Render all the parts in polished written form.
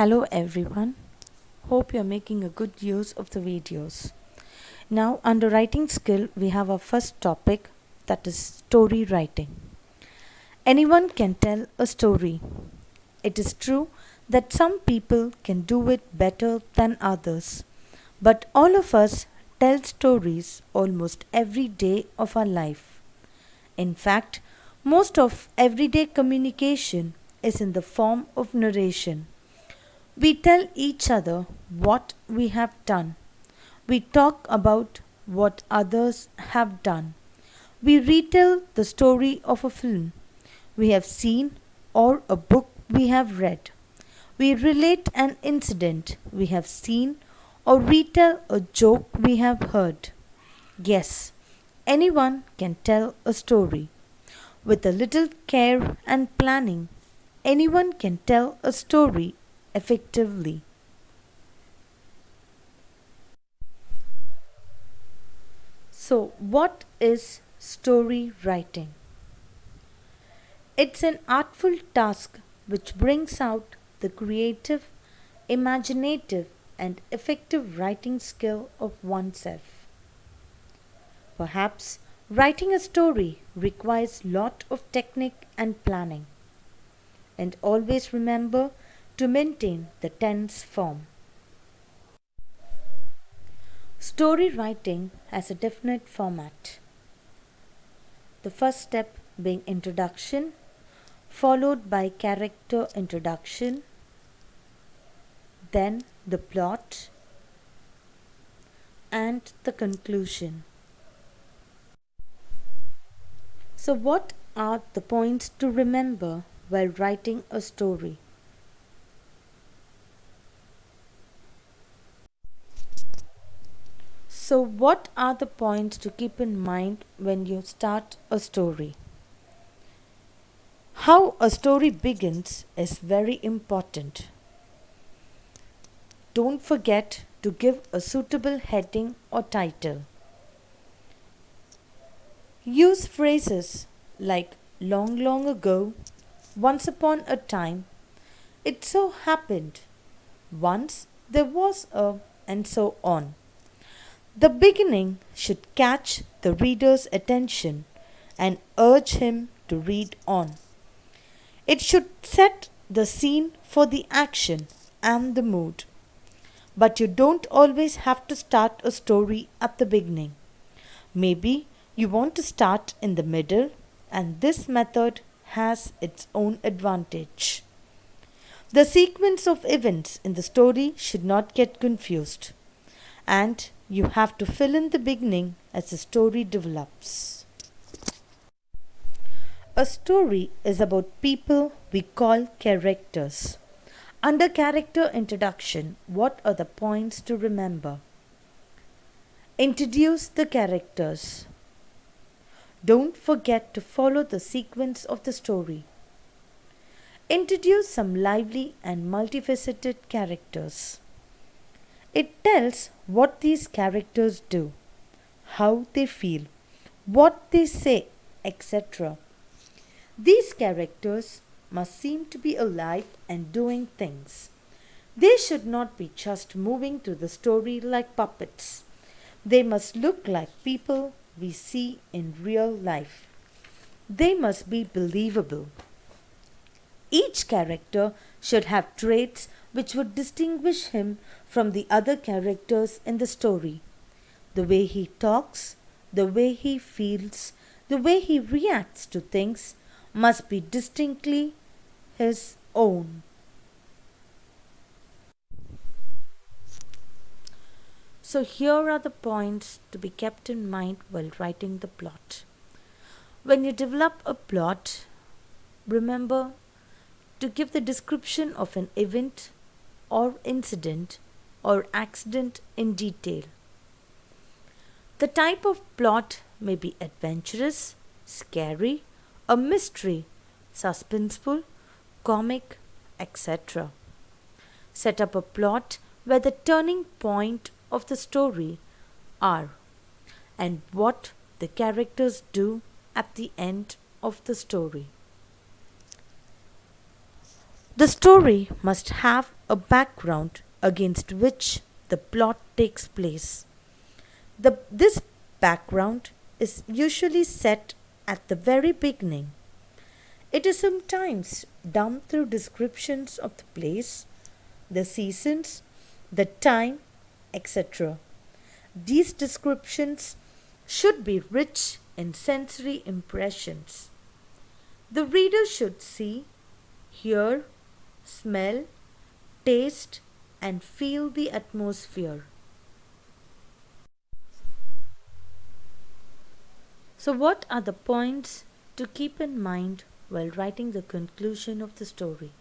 Hello everyone. Hope you're making a good use of the videos. Now, under writing skill, we have our first topic, that is story writing. Anyone can tell a story. It is true that some people can do it better than others, but all of us tell stories almost every day of our life. In fact, most of everyday communication is in the form of narration. We tell each other what we have done. We talk about what others have done. We retell the story of a film we have seen or a book we have read. We relate an incident we have seen or retell a joke we have heard. Yes, anyone can tell a story. With a little care and planning, anyone can tell a story effectively. So, what is story writing? It's an artful task which brings out the creative, imaginative, and effective writing skill of oneself. Perhaps writing a story requires lot of technique and planning. And always remember to maintain the tense form. Story writing has a definite format. The first step being introduction, followed by character introduction, then the plot, and the conclusion. So, what are the points to remember while writing a story? So, what are the points to keep in mind when you start a story? How a story begins is very important. Don't forget to give a suitable heading or title. Use phrases like long, long ago, once upon a time, it so happened, once there was a, and so on. The beginning should catch the reader's attention and urge him to read on. It should set the scene for the action and the mood. But you don't always have to start a story at the beginning. Maybe you want to start in the middle, and this method has its own advantage. The sequence of events in the story should not get confused, and you have to fill in the beginning as the story develops. A story is about people we call characters. Under character introduction, what are the points to remember? Introduce the characters. Don't forget to follow the sequence of the story. Introduce some lively and multifaceted characters. It tells what these characters do, how they feel, what they say, etc. These characters must seem to be alive and doing things. They should not be just moving through the story like puppets. They must look like people we see in real life. They must be believable. Each character should have traits which would distinguish him from the other characters in the story. The way he talks, the way he feels, the way he reacts to things must be distinctly his own. So, here are the points to be kept in mind while writing the plot. When you develop a plot, remember to give the description of an event or incident or accident in detail. The type of plot may be adventurous, scary, a mystery, suspenseful, comic, etc. Set up a plot where the turning point of the story are and what the characters do at the end of the story. The story must have a background against which the plot takes place. This background is usually set at the very beginning. It is sometimes done through descriptions of the place, the seasons, the time, etc. These descriptions should be rich in sensory impressions. The reader should see, hear, smell, taste, and feel the atmosphere. So, what are the points to keep in mind while writing the conclusion of the story?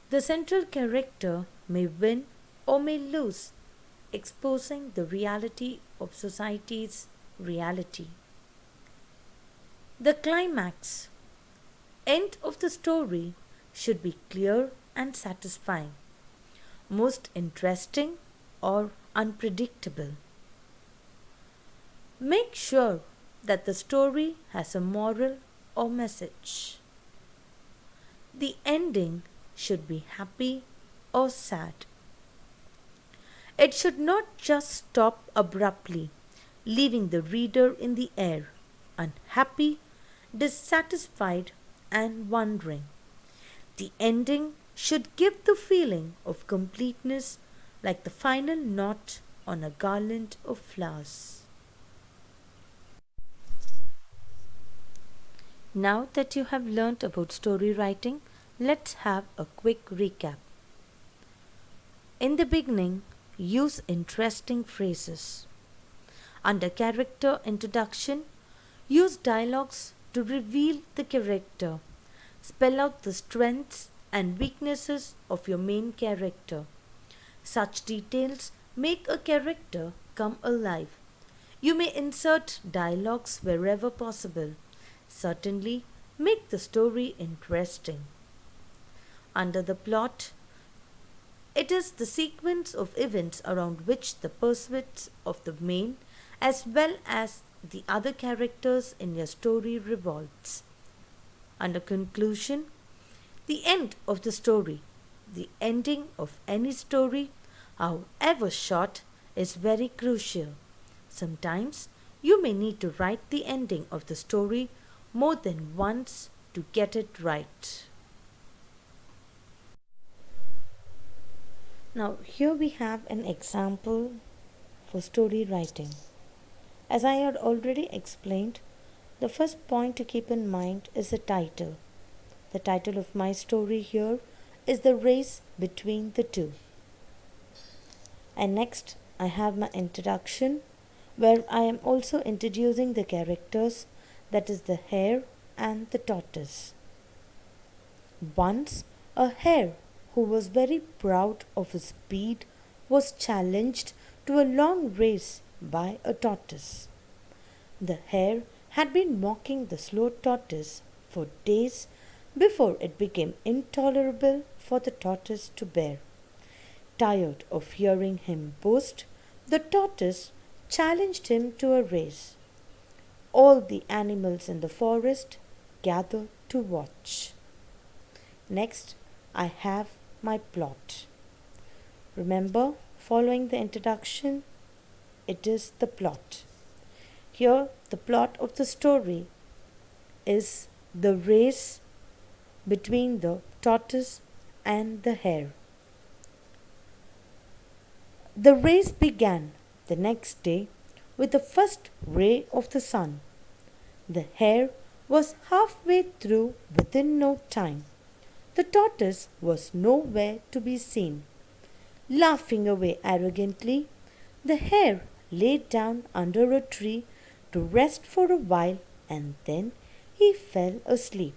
The central character may win or may lose, exposing the reality of society's reality. The climax, end of the story, should be clear and satisfying, most interesting or unpredictable. Make sure that the story has a moral or message. The ending should be happy or sad. It should not just stop abruptly, leaving the reader in the air, unhappy, dissatisfied, and wondering. The ending should give the feeling of completeness, like the final knot on a garland of flowers. Now that you have learnt about story writing, let's have a quick recap. In the beginning, use interesting phrases. Under character introduction, use dialogues to reveal the character. Spell out the strengths and weaknesses of your main character. Such details make a character come alive. You may insert dialogues wherever possible. Certainly, make the story interesting. Under the plot, it is the sequence of events around which the pursuits of the main as well as the other characters in your story revolves. Under conclusion, the end of the story. The ending of any story, however short, is very crucial. Sometimes you may need to write the ending of the story more than once to get it right. Now, here we have an example for story writing. As I had already explained, the first point to keep in mind is the title. The title of my story here is The Race Between the Two. And next, I have my introduction, where I am also introducing the characters, that is the hare and the tortoise. Once, a hare who was very proud of his speed was challenged to a long race by a tortoise. The hare had been mocking the slow tortoise for days before it became intolerable for the tortoise to bear. Tired of hearing him boast, the tortoise challenged him to a race. All the animals in the forest gathered to watch. Next, I have my plot. Remember, following the introduction, it is the plot. Here, the plot of the story is the race between the tortoise and the hare. The race began the next day with the first ray of the sun. The hare was halfway through within no time. The tortoise was nowhere to be seen. Laughing away arrogantly, the hare lay down under a tree to rest for a while, and then he fell asleep.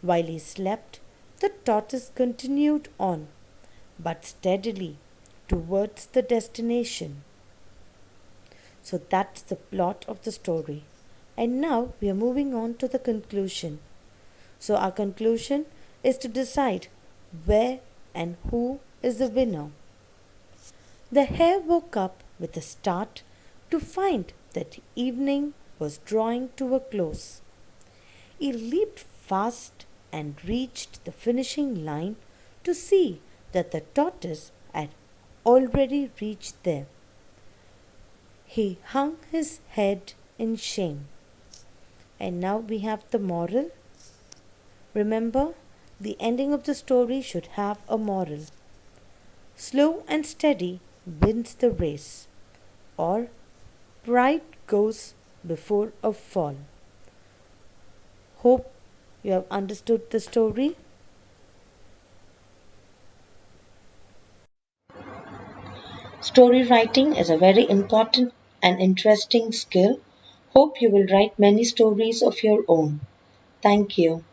While he slept, the tortoise continued on, but steadily, towards the destination. So that's the plot of the story. And now we are moving on to the conclusion. So our conclusion is to decide where and who is the winner. The hare woke up with a start to find that evening was drawing to a close. He leaped fast and reached the finishing line to see that the tortoise had already reached there. He hung his head in shame. And now we have the moral. Remember, the ending of the story should have a moral. Slow and steady wins the race, or pride goes before a fall. Hope you have understood the story. Story writing is a very important and interesting skill. Hope you will write many stories of your own. Thank you.